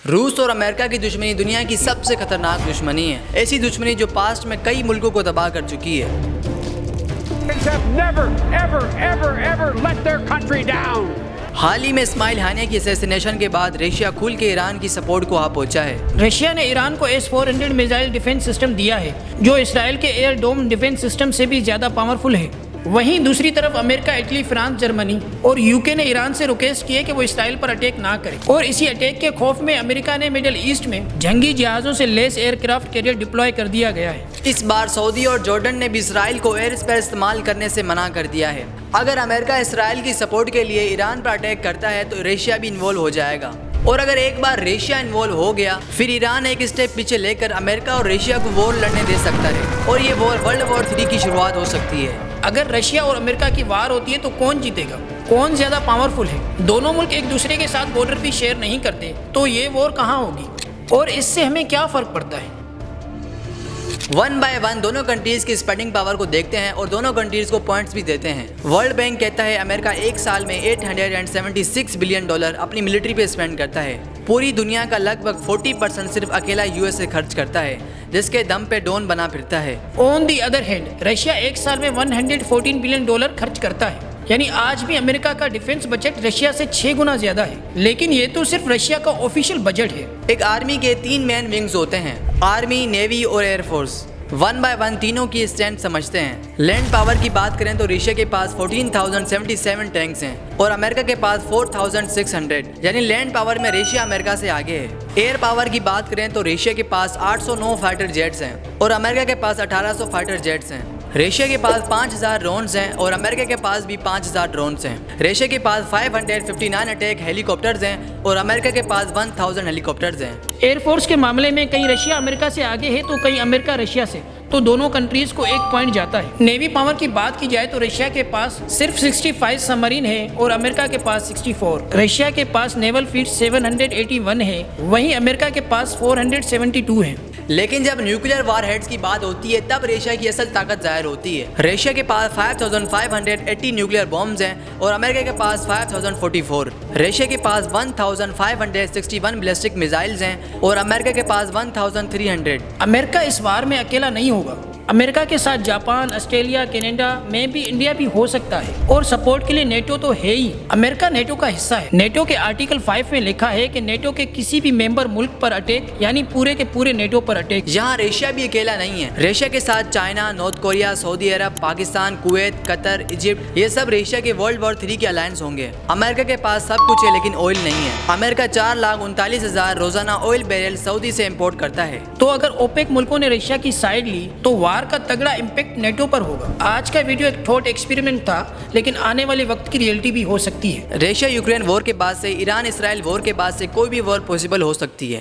रूस और अमेरिका की दुश्मनी दुनिया की सबसे खतरनाक दुश्मनी है। ऐसी दुश्मनी जो पास्ट में कई मुल्कों को तबाह कर चुकी है। हाल ही में इस्माइल हानिया की असैसिनेशन के बाद रशिया खुल के ईरान की सपोर्ट को आ पहुंचा है। रशिया ने ईरान को S-400 मिसाइल डिफेंस सिस्टम दिया है, जो इसराइल के एयर डोम डिफेंस सिस्टम से भी ज्यादा पावरफुल है। वहीं दूसरी तरफ अमेरिका, इटली, फ्रांस, जर्मनी और यूके ने ईरान से रिक्वेस्ट की है कि वो इसराइल पर अटैक ना करे। और इसी अटैक के खौफ में अमेरिका ने मिडिल ईस्ट में जंगी जहाजों से लेस एयरक्राफ्ट कैरियर डिप्लॉय कर दिया गया है। इस बार सऊदी और जॉर्डन ने भी इसराइल को एयर स्पेस इस्तेमाल करने से मना कर दिया है। अगर अमेरिका इसराइल की सपोर्ट के लिए ईरान पर अटैक करता है तो रशिया भी इन्वॉल्व हो जाएगा। और अगर एक बार रशिया इन्वॉल्व हो गया, फिर ईरान एक स्टेप पीछे लेकर अमेरिका और रशिया को वॉर लड़ने दे सकता है और ये वॉर वर्ल्ड वॉर 3 की शुरुआत हो सकती है। अगर रशिया और अमेरिका की वार होती है तो कौन जीतेगा, कौन ज्यादा पावरफुल है? दोनों मुल्क एक दूसरे के साथ बॉर्डर भी शेयर नहीं करते, तो ये वॉर कहाँ होगी और इससे हमें क्या फर्क पड़ता है? 1 बाय 1 दोनों कंट्रीज की स्पेंडिंग पावर को देखते हैं और दोनों कंट्रीज को पॉइंट्स भी देते हैं। वर्ल्ड बैंक कहता है अमेरिका एक साल में $876 बिलियन अपनी मिलिट्री पे स्पेंड करता है। पूरी दुनिया का लगभग 40% सिर्फ अकेला यूएसए खर्च करता है, जिसके दम पे डॉन बना फिरता है। On the other hand Russia एक साल में $114 बिलियन खर्च करता है, यानी आज भी अमेरिका का डिफेंस बजट रशिया से 6 गुना ज्यादा है। लेकिन ये तो सिर्फ रशिया का ऑफिशियल बजट है। एक आर्मी के 3 मेन विंग्स होते हैं, आर्मी, नेवी और एयरफोर्स। 1 बाय 1 तीनों की स्ट्रेंथ समझते हैं। लैंड पावर की बात करें तो रशिया के पास 14,077 टैंक्स हैं और अमेरिका के पास 4,600, यानी लैंड पावर में रशिया अमेरिका से आगे है। एयर पावर की बात करें तो रशिया के पास 809 फाइटर जेट्स हैं और अमेरिका के पास 1800 फाइटर जेट्स हैं। रशिया के पास 5000 ड्रोन्स हैं और अमेरिका के पास भी 5000 ड्रोन्स हैं। रशिया के पास 559 अटैक हेलीकॉप्टर्स हैं और अमेरिका के पास 1000 हेलीकॉप्टर्स हैं। एयरफोर्स के मामले में कहीं रशिया अमेरिका से आगे है तो कहीं अमेरिका रशिया से, तो दोनों कंट्रीज को 1 पॉइंट जाता है। नेवी पावर की बात की जाए तो रशिया के पास सिर्फ 65 सबमरीन है और अमेरिका के पास 64। रशिया के पास नेवल फ्लीट 781 है, वहीं अमेरिका के पास 472 है। लेकिन जब न्यूक्लियर वार हेड्स की बात होती है तब रशिया की असल ताकत जाहिर होती है। रशिया के पास 5580 न्यूक्लियर बॉम्ब्स हैं और अमेरिका के पास 5044। रशिया के पास 1561 बैलिस्टिक मिसाइल्स हैं और अमेरिका के पास 1300। अमेरिका इस वार में अकेला नहीं होगा। अमेरिका के साथ जापान, ऑस्ट्रेलिया, कनाडा में भी इंडिया भी हो सकता है और सपोर्ट के लिए नेटो तो है ही। अमेरिका नेटो का हिस्सा है। नेटो के आर्टिकल 5 में लिखा है कि नेटो के किसी भी मेंबर मुल्क पर अटैक, यानी पूरे के पूरे नेटो पर अटैक। यहाँ रशिया भी अकेला नहीं है। रशिया के साथ चाइना, नॉर्थ कोरिया, सऊदी अरब, पाकिस्तान, कुवैत, कतर, इजिप्ट, ये सब रशिया के वर्ल्ड वॉर 3 के अलायंस होंगे। अमेरिका के पास सब कुछ है लेकिन ऑयल नहीं है। अमेरिका 4,39,000 रोजाना ऑयल बैरल सऊदी से इम्पोर्ट करता है। तो अगर ओपेक मुल्कों ने रशिया की साइड ली तो वार का तगड़ा इम्पैक्ट नेटो पर होगा। आज का वीडियो एक थॉट एक्सपेरिमेंट था, लेकिन आने वाले वक्त की रियलिटी भी हो सकती है। रशिया यूक्रेन वॉर के बाद से, ईरान इसराइल वॉर के बाद से कोई भी वॉर पॉसिबल हो सकती है।